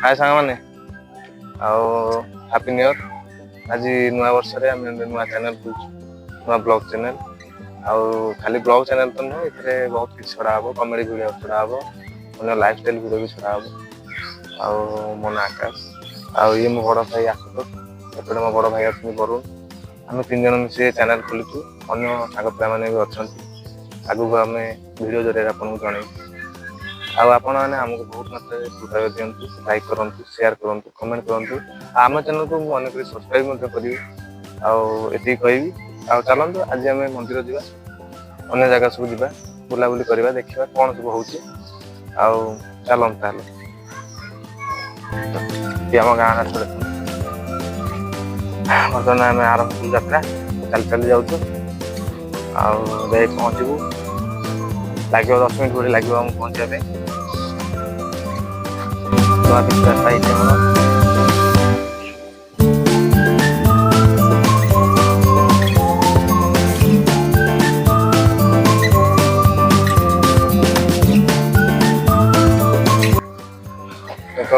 हाय सांग माने आओ हैप्पी न्यू ईयर। आज नुआ वर्ष रे हम नुआ चैनल नुआ ब्लॉग चैनल आउ खाली ब्लॉग चैनल तो नुह इथे बहुत किछ छड़ा हबो कॉमेडी वीडियो छड़ा हबो अन्य लाइफस्टाइल वीडियो भी छड़ा हबो आउ मोन आकाश आउ ये मो बड़ भाई आशुतोष एपटे मो बड़ भाई अछन वरुण आम तीन जन मिसे चैनल खोलिचु अन्य साग पिला माने भी अछंती आगु आमे वीडियो जरे आपन को जणै आपण मैंने आमको बहुत मात्रा सुधार दिंतु लाइक करूँ शेयर करूँ कमेंट करूँ आम चैनल को मन कर सब्सक्राइब करी आती कहबी आ चलतु आज आम मंदिर जा अन्य जगह सब जा बुलाबुली करवा देखा कौन सब हो चलता आम गाँव रास्ता बर्तमान आम आरंभ कलु यात्रा चल चली जाऊँ पहुँचू लगे 10 मिनट भरी लगे पहुँचा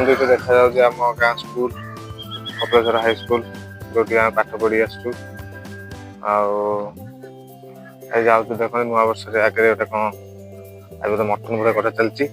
देखते देखा जाऊँ आम गाँ स्कूल कपिलेश्वर हाई स्कूल जो पाठ पढ़ी आसु जाऊँ देख नुआ वर्ष आगे गोटे कौन आज तो मटन गुड़ा कटा चलती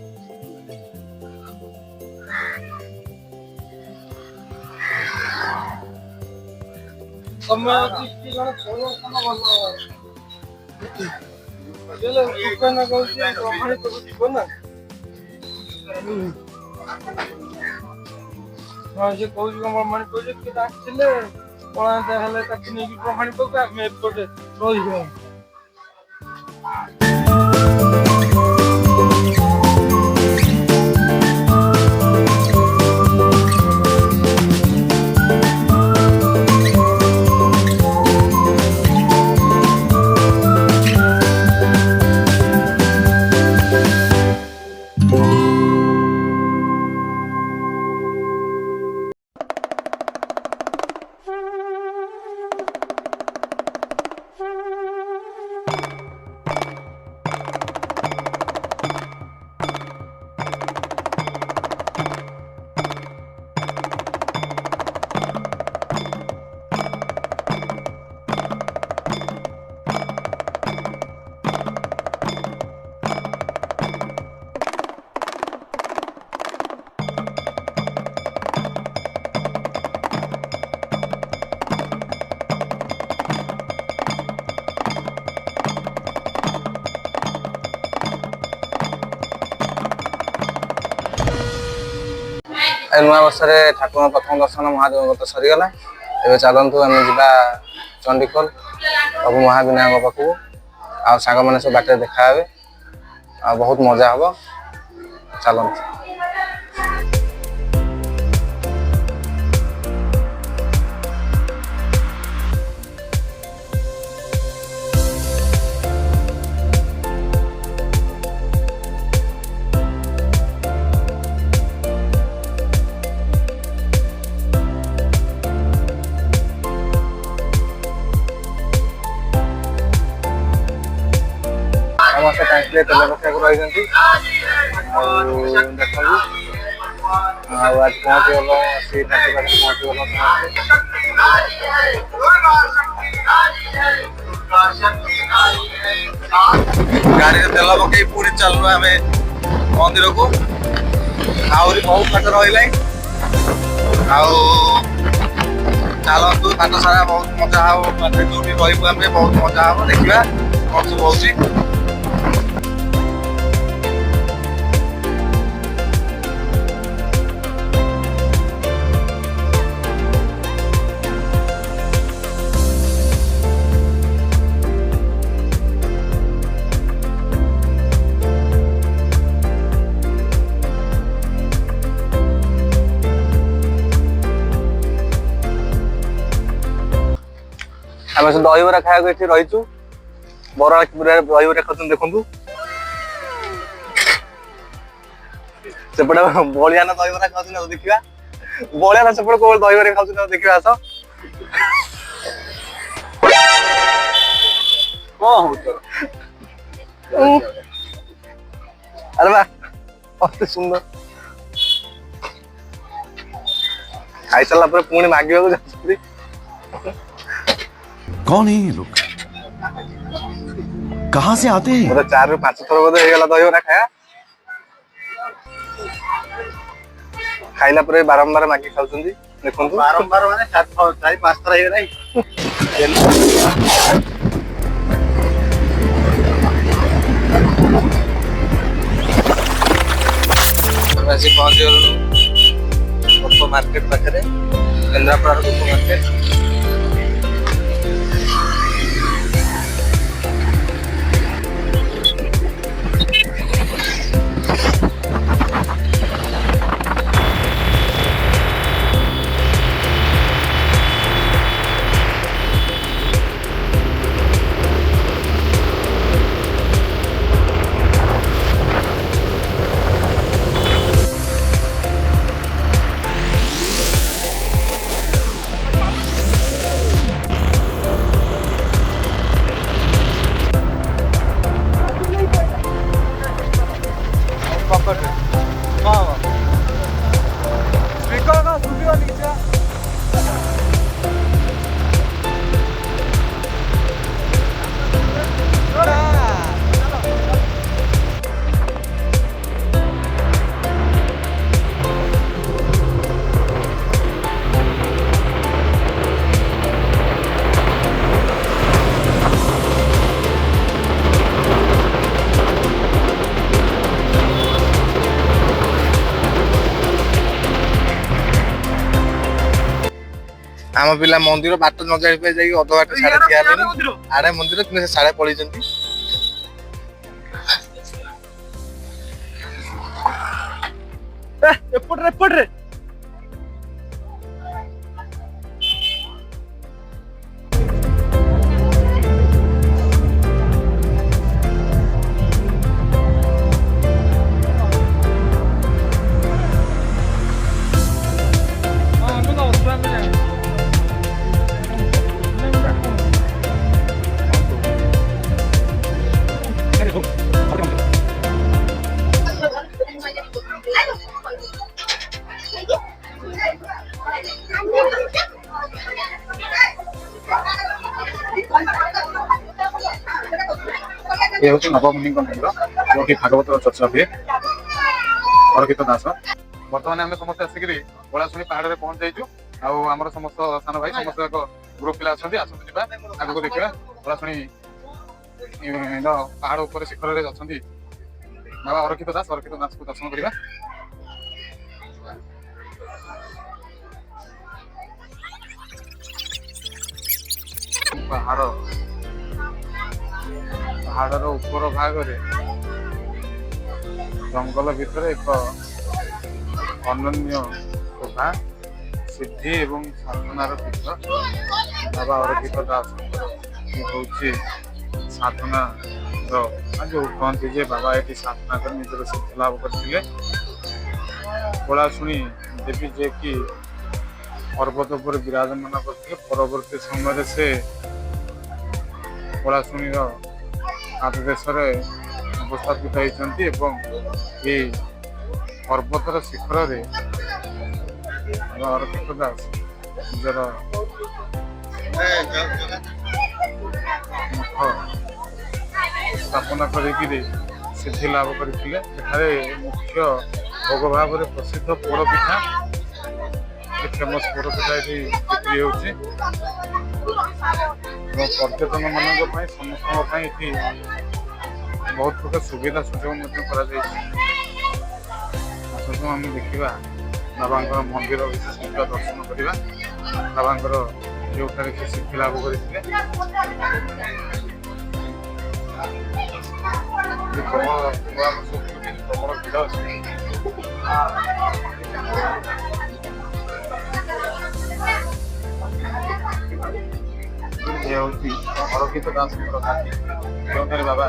नुआ वर्ष ठाकुर प्रथम दर्शन महादेव तो सरीगला एवं चलतु आम जा चंडीखोल प्रभु महाविनायक पाखक आ सांग मैंने सब बाटे देखा आ बहुत मजा हम चलतु समस्त टैंकी तेल पकड़ रही देखु आज पहुँची गल सी टैंकी पाखे पहुँची गल गाड़ी तेल पकई पुणी चलू आम मंदिर को आहरी बहुत बाट रहा चलतु बाट सारा बहुत मजा हम जो भी रही बहुत मजा हम देखा कौन सब हो आम सब दहीबरा खाया रहीचु बरपुर दहीबरा खाते देखु सेपटे बलियाना दहीबरा खाऊ देखा बलियाना सेपटे कौन दहीबरा खाऊ देखा आस अरे वाह अति सुंदर खाई सारा पर पुणी मांगवा जाती कौन है ये लोग कहाँ से आते हैं? मतलब 4 ରୁ 5 थर बोधे हो गला दहीबरा खाया खाइला पर बारंबार मांगी खाउछंदी देखंतु बारंबार माने 4-5 थर हो गला आसी पहुंच गलु गोप मार्केट पाखरे केन्द्रापड़ा गोप मार्केट आम पिला मंदिर बाट न जाई पे जाई अध बाट साडे थिया पे आड़े मंदिर कि साडे पळी जंती एपट रे ये हूँ नवमुनि मंदिर जो कि भागवत चर्चा हुए हरकित दास बर्तमान आम समस्त आसिक ओलाशुणी पहाड़ में पहुंच जाइए आम समस्त सान भाई समस्त एक ग्रुप पिला अच्छा आसत आगे को देखा ओलाशुणी पहाड़ उपर शिखर में अच्छा बाबा हरकित दास को दर्शन करवा पहाड़ ऊपर भाग जंगल भितर एक अनन्य शोभा सिद्धि एवं साधनार पीठ बाबा हरकित दास हूँ साधना जो कहते जे बाबा ये साधना कर निजर सिद्धि लाभ करते ओलाशुणी देवी जे कि पर्वत पर विराजमान करते परवर्ती समय से ओलाशुणी आदेश अवस्थापित होती ये पर्वतर शिखर में हरकित दास निजर स्थापना करी सिद्धि लाभ करते मुख्य भोग भाव में प्रसिद्ध पोड़पिठा फेमस पोड़पिठा ये बिक्री होची पर्यटन मान समस्त बहुत प्रकार सुविधा सुजोग आम देखा बाबा मंदिर विशेष दर्शन करवा बाबा जो सिद्धि लाभ करते प्रबल भिड़ अच्छे ये हूँ हरकित दास जो बाबा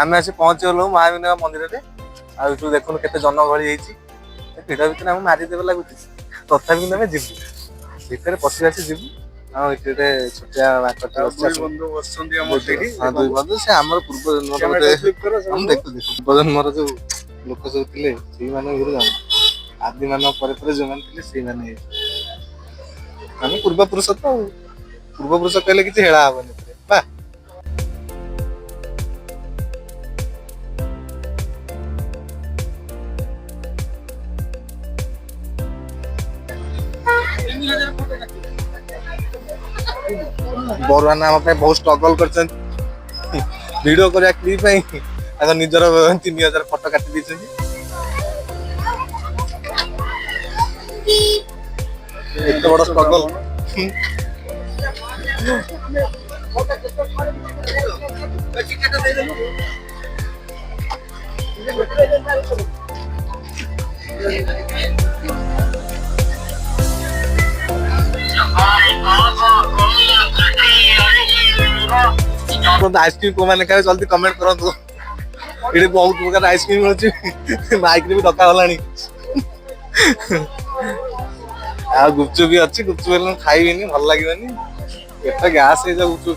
आम आसी पहुंची गलु महाविनायक मंदिर रे आ तू देखुन केते जनगहଳି ହେଇଛି ଭିଡ ଭିତରେ ଆମେ ମାରିଦେବେ ଲାଗୁଛି ତଥାପି କିନ୍ତୁ ଆମେ ଯିବୁ ଭିତରେ ପଶି ଆସି ଯିବୁ ଆଉ ଏଠି ଗୋଟେ ଛୋଟିଆ ବାଟଟେ ଅଛି ବନ୍ଧୁ ବସିଛନ୍ତି ଆମର ସେଇଠି ହଁ ଦୁଇ ବନ୍ଧୁ ସେ ଆମର ପୂର୍ବ ଜନ୍ମର ଗୋଟେ ଆମେ ଦେଖୁଛୁ ପୂର୍ବ ଜନ୍ମର ଯୋଉ ଲୋକ ସବୁ ଥିଲେ ସେଇମାନେ ଗୁରୁଜନ ଆଦି ମାନଙ୍କ ପରେ ପରେ ଯୋଉମାନେ ଥିଲେ ସେଇମାନେ ଆମେ ପୂର୍ବ ପୁରୁଷ ତ ପୂର୍ବ ପୁରୁଷ କହିଲେ କିଛି ହେଳା ହବନି ବା बरुआ नाम बहुत स्ट्रगल कर वीडियो कर क्लिप निजर 3000 फोटो काटी एत बड़ स्ट्रगल आइसक्रीम को मैंने कहा जल्दी कमेंट करो ये बहुत प्रकार आइसक्रीम मिलूँ माइक भी डका गला आ गुपचुप भी अच्छी गुपचुप खाइबी भल लगे पेट गैस हो जाए गुपचुप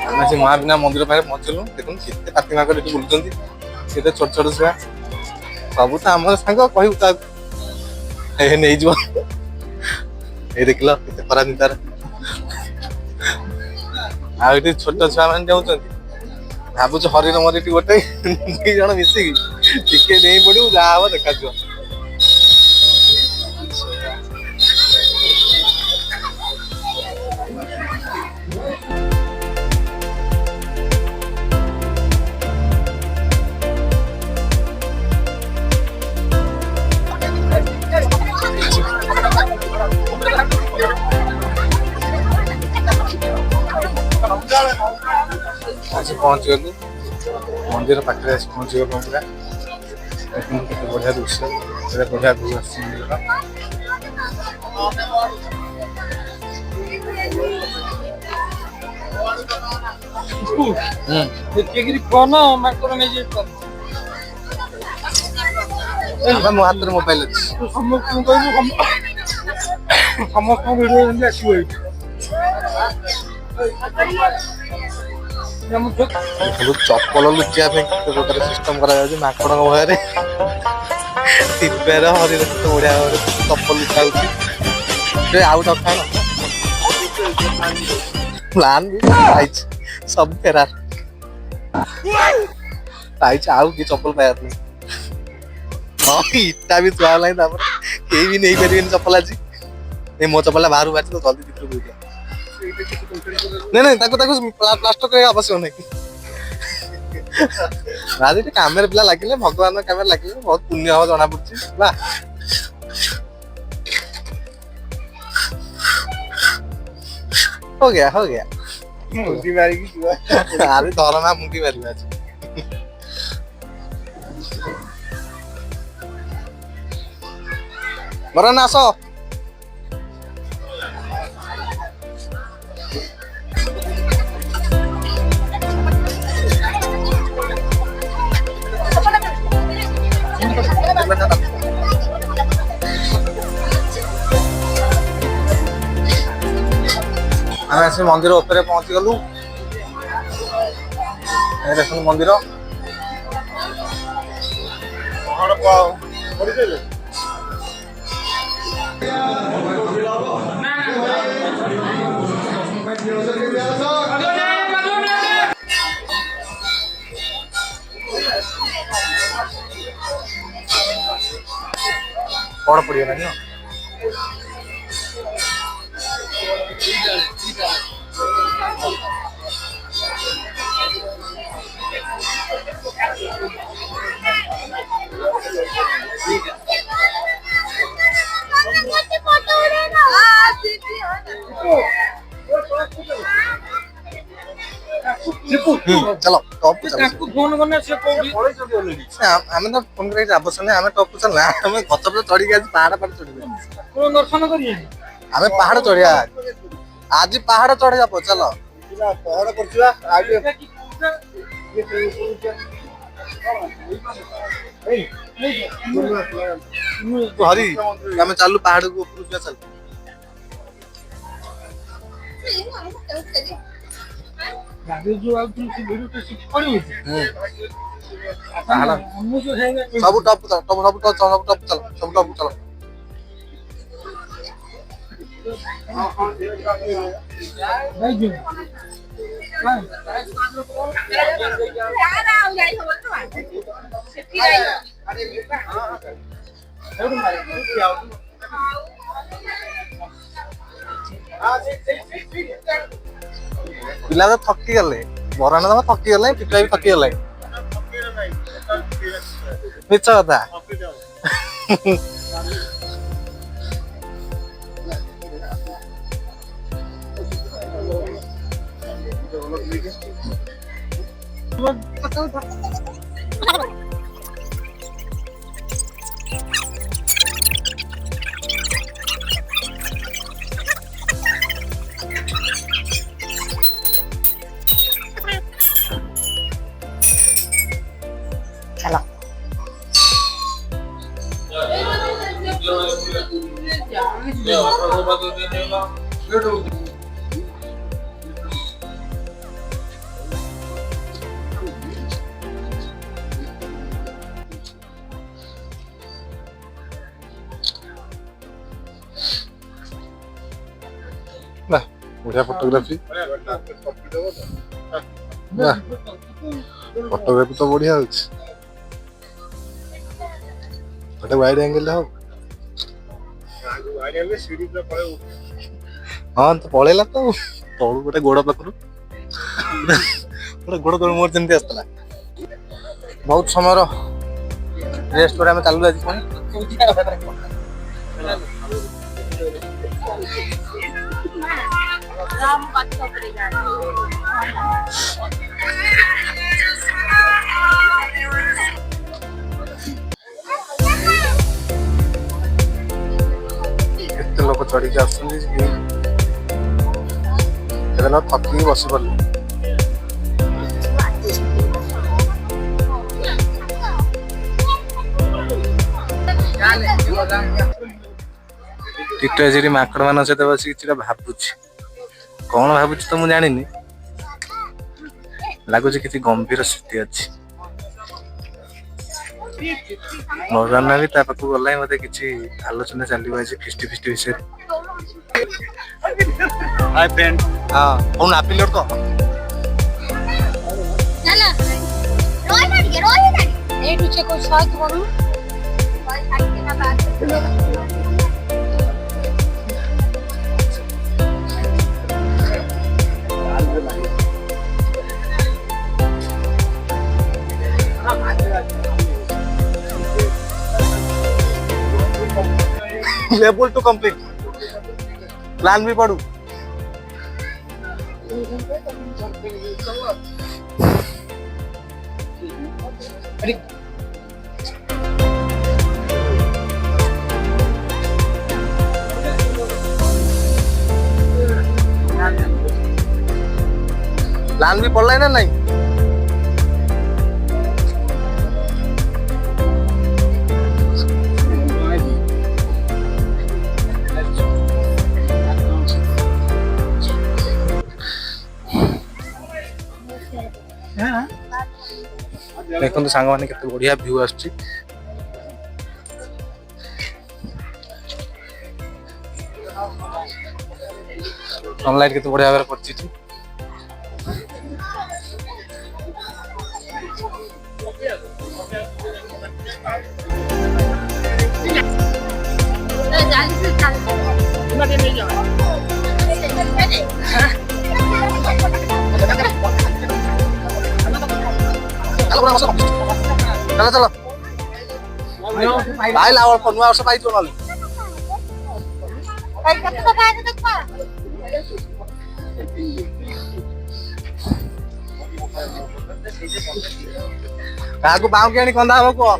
खाइले महाविना मंदिर पाखे पहुंचलु देखुन केते पाती माकड़ बुलुं केते छोट छोट छुआ सब तो आम सांग कहू नहीं जो ये देख लो केते खरा चिंतार आ छोट छुआ मैंने जाऊँ भावुच हरिण मरी गोटे दी जन मिसिकी टिके नहीं पड़ू जहाँ हम देखा आज पहुंच गलु मंदिर पाखे पहुंच गलु पूरा बढ़िया दृश्य बढ़िया व्यू मो हाथ में मोबाइल अच्छी समस्त वीडियो आसो चप्पल लुचिया प्रकार सिस्टम करा माकड़ भय टिपेर हरिण तो बढ़िया चप्पल लुचा आउ दरकार प्लान भी सब फेरार आउ कि चप्पल पाया हाँ इटा भी थुआ ना कहीं भी नहीं पारे चप्पल आज मो चप्पल बाहर बाहर तो जल्दी भितर बुझा नहीं प्लास्टर कर आवश्यक नहीं राजी कामेर पिला लगे भगवान कामेर लगे बहुत पुण्य हम जना पड़ी बा हो गया मुंडी मारी अरे धरमा मुंडी मारी आज बरा ना आसो आम आस मंदिर ऊपर पहुंची गलु देख मंदिर कौन पड़ेगा ना चलो टॉप पे चलो फोन करने से कोठी आमे तो फोन करे आवश्यक नहीं आमे टॉप पे चलना आमे गछ पे चढ़ी के आज पहाड़ पर चढ़िबे कोन दर्शन करिए आमे पहाड़ चढ़िया आज पहाड़ चढ़ जाबो चलो पहाड़ करछुआ आगे हरी आमे चालू पहाड़ को ऊपर चल गाड़ी जो आउ तुम से वीडियो तो सिख पड़ी पहाड़ हम जो है सब टॉप चल सब टॉप चलो नहीं जो पिला तो थकी गले बराना तो थकी गले पिला भी थकी गले मिछ कथा चलो बढ़िया फोटोग्राफी फोटोग्राफी तो बढ़िया होची गोटे वाइड एंगल हो हाँ तो पळेला तो तळु गोटे गोड़ पाखरु गोटे गोड़ कर मोर जंती आस्तला बहुत समय रो रेस्ट पर हम चालू आज कोन केते लोक चढ़ी के आछन एना थकी बसी पड़ले टिकटक जी माकड़ मान सहित बस कि भावुची कौन भावुची तो मुझे जानी लगुच कि गंभीर स्थिति अच्छी मौजाना भी पाखक गला मत कि आलोचना चलो फिस्टी फिस्टी विषय हाय फ्रेंड हाँ कौन आपिल तो चला रोई ए पीछे कोई साथ करू कोई साथ के ना बात लेवल टू कंप्लीट प्लान भी पढ़ू प्लान भी पढ़ला है ना नहीं देखो सांग मैंने केते बढ़िया व्यू आछी सनलाइट केते बढ़िया भाव पड़ची चलो चलो भाई लाओ नुआ वर्ष पाई तो नले କାହାକୁ ବାଉଁକି ଆଣି କନ୍ଦା ହବ କୁହ?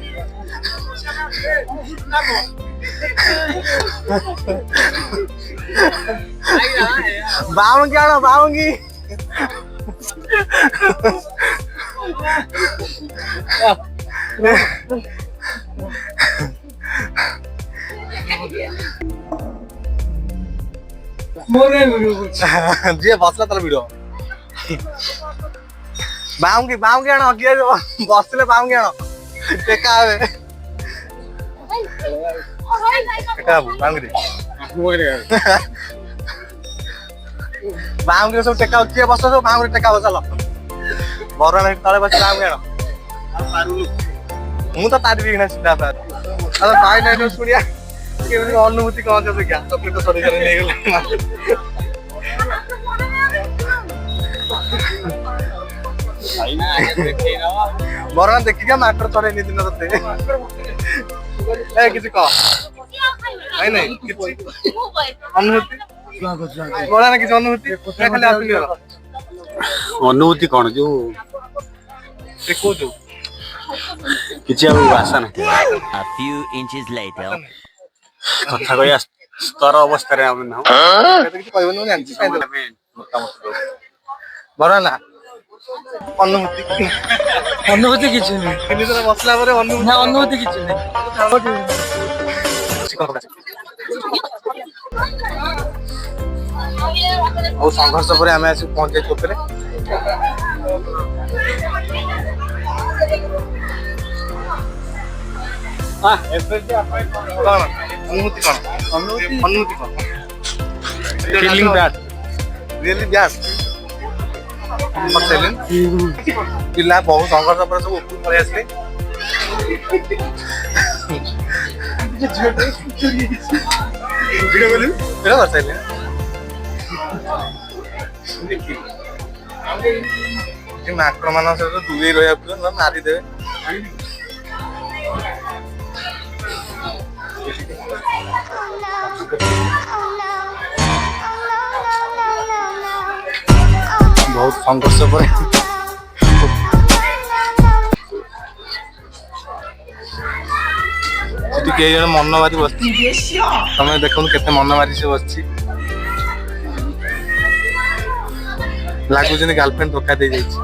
ବାଉଁକି ଆଣ ବାଉଁକି। ଯିଏ ବସିଲା ତାର ଭିଡ। ବାଉଁକି ବାଉଁକି ଆଣ କିଏ ବସିଲେ ବାଉଁକି ଆଣ ଟେକା ହେବେ। ଟେକା ହବୁ ବାଉଁକିରେ। ବାଉଁକିରେ ସବୁ ଟେକା କିଏ ବସ ସବୁ ବାଉଁକିରେ ଟେକା ବସାଲ। ବର ତଳେ ବସି ବାଉଁକି ଆଣ। ମୁଁ ତ ପାରିବି ନା ସିଧା ଭାଇ ନାଇଁ ଶୁଣିଆ କେମିତି ଅନୁଭୂତି କଣ ଅଛି ଦେଖିଆ। ଚକଲେଟ ସରି ସରି ନେଇଗଲେ। ବର ଦେଖିକା ମାଷ୍ଟର ଚଢେଇନି ଦିନ ତତେ। କିଛି କହ ନାଇଁ ନାଇଁ କିଛି ଅନୁଭୂତି ବରା ନା କିଛି ଅନୁଭୂତି ଖାଲି ଆସିଲି। ଅନୁଭୂତି କଣ ଯୋଉ କହୁଛୁ କିଛି ଆଉ ଆଶା ନାହିଁ। A few inches later. କଥା କହିବା ସ୍ତର ଅବସ୍ଥାରେ ଆମେ ନାହୁଁ। କିଛି କହିବନି ମୁଁ ଜାଣିଛି। ବର ନା ଅନୁଭୂତି ଅନୁଭୂତି କିଛି ନାହିଁ। ତିନି ଥର ବସିଲା ପରେ ନା ଅନୁଭୂତି କିଛି ନାହିଁ। ବହୁତ ସଂଘର୍ଷ ପରେ ଆମେ ଆସି ପହଞ୍ଚିଯାଇଛୁ ଉପରେ। କଣ ଅନୁଭୂତି କଣ? ଅନୁଭୂତି କଣ? Feeling bad. Really bad. ପିଲା ବହୁତ ସଂଘର୍ଷ ପରେ ସବୁ ଉପରକୁ ପଳେଇ ଆସିଲେ। ଭିଡିଓ କରିସାରିଲେ। ମାଙ୍କଡ ମାନଙ୍କ ସହିତ ଦୂରେଇ ରହିବାକୁ ପଡିବ ନହେଲେ ମାରିଦେବେ। ବହୁତ ସଂଘର୍ଷ ପରେ ସେଠି କେହି ଜଣେ ମନ ମାରି ବସିଛି। ତମେ ଦେଖନ୍ତୁ କେତେ ମନ ମାରି ସେ ବସିଛି। ଲାଗୁଛି ଗାର୍ଲଫ୍ରେଣ୍ଡ ଧୋକା ଦେଇଯାଇଛି।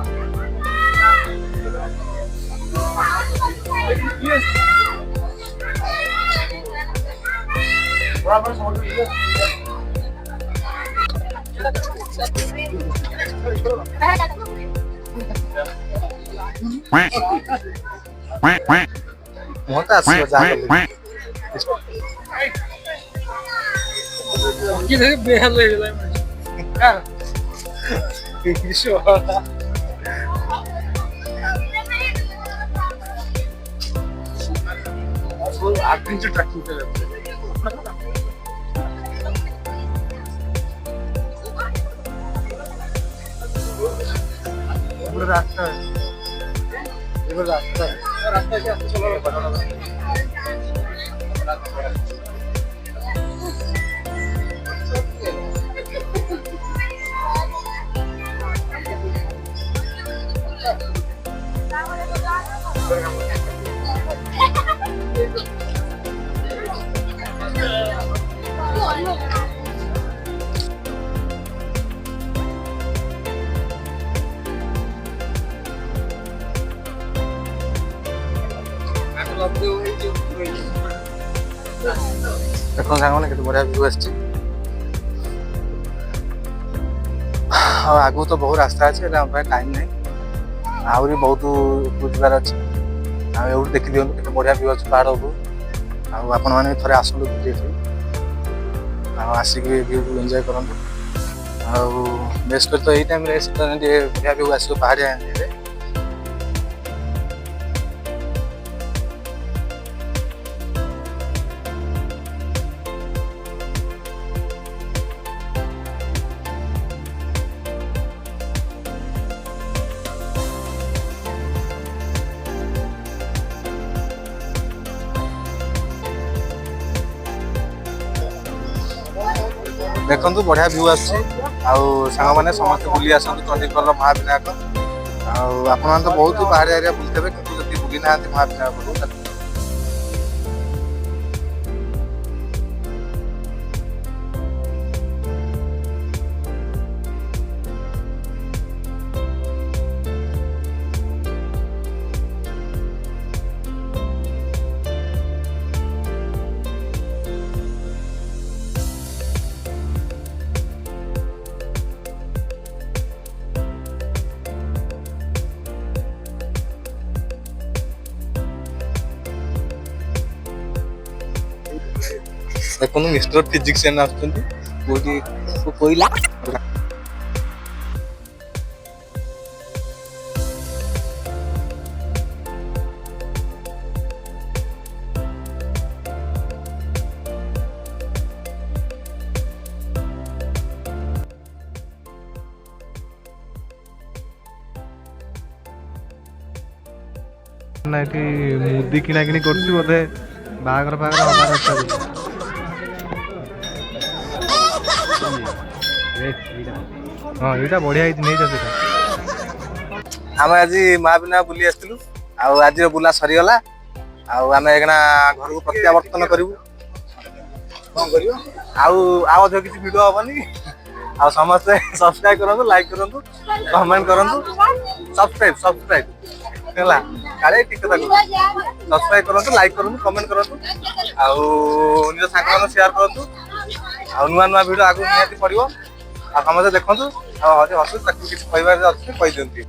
ମତେ ଆସିବ ଯାହା ବେହାଲ ହେଇଗଲା। adventure tracking पे जाते हैं। ये रास्ता है, ये रास्ता है, रास्ता क्या चलो देखो सामने केते बढ़िया व्यू आछि। आगु तो बहुत रास्ता अच्छे टाइम नहीं आहरी बहुत बुझार अच्छे एवं देखी दिखाँ के बढ़िया व्यू अच्छे पहाड़ को आपण मैंने थे आसतु आसिक व्यू को एंजॉय करूँ। बेस कर तो यही टाइम बढ़िया व्यू आस पहाड़िया एरिया। देखो बढ़िया व्यू आसांग मैंने समस्त बुली आसतु चंडीगढ़ महाविनायक ଆଉ ଆପଣମାନେ ତ ବହୁତ ପାହାଡ଼ିଆ ଏରିଆ ବୁଲିଥିବେ କିନ୍ତୁ ଯଦି ବୁଲି ନାହାନ୍ତି ମହାବିନାୟକ ତାହେଲେ ଦେଖନ୍ତୁ ମିଷ୍ଟର ଫିଜିକ୍ସିଆନ ଆସୁଛନ୍ତି କୋଉଠି କୋଇଲା ନା ଏଠି ମୁଦି କିଣା କିଣି କରୁଛି ବୋଧେ ବାହାଘର ଫାହାଘର ହବାର ଅଛି ଆଗକୁ। ହଁ ଏଇଟା ବଢିଆ ହେଇଛି ନେଇଛ ସେଟା। ଆମେ ଆଜି ମହାବିନାୟକ ବୁଲି ଆସିଥିଲୁ ଆଉ ଆଜିର ବୁଲା ସରିଗଲା ଆଉ ଆମେ ଏଇନା ଘରକୁ ପ୍ରତ୍ୟାବର୍ତ୍ତନ କରିବୁ। କଣ କରିବ ଆଉ ଅଧିକ କିଛି ଭିଡିଓ ହବନି ଆଉ ସମସ୍ତେ ସବସ୍କ୍ରାଇବ କରନ୍ତୁ ଲାଇକ୍ କରନ୍ତୁ କମେଣ୍ଟ କରନ୍ତୁ ସବସ୍କ୍ରାଇବ ହେଲା କାଳେ ଠିକ କଥା ସବସ୍କ୍ରାଇବ କରନ୍ତୁ ଲାଇକ୍ କରନ୍ତୁ କମେଣ୍ଟ କରନ୍ତୁ ଆଉ ନିଜ ସାଙ୍ଗମାନଙ୍କୁ ସେୟାର କରନ୍ତୁ ଆଉ ନୂଆ ନୂଆ ଭିଡିଓ ଆଗକୁ ନିହାତି ପଡିବ ଆଉ ସମସ୍ତେ ଦେଖନ୍ତୁ ଆଉ ହସୁ ତାକୁ କିଛି କହିବାର ଅଛି କହିଦିଅନ୍ତି।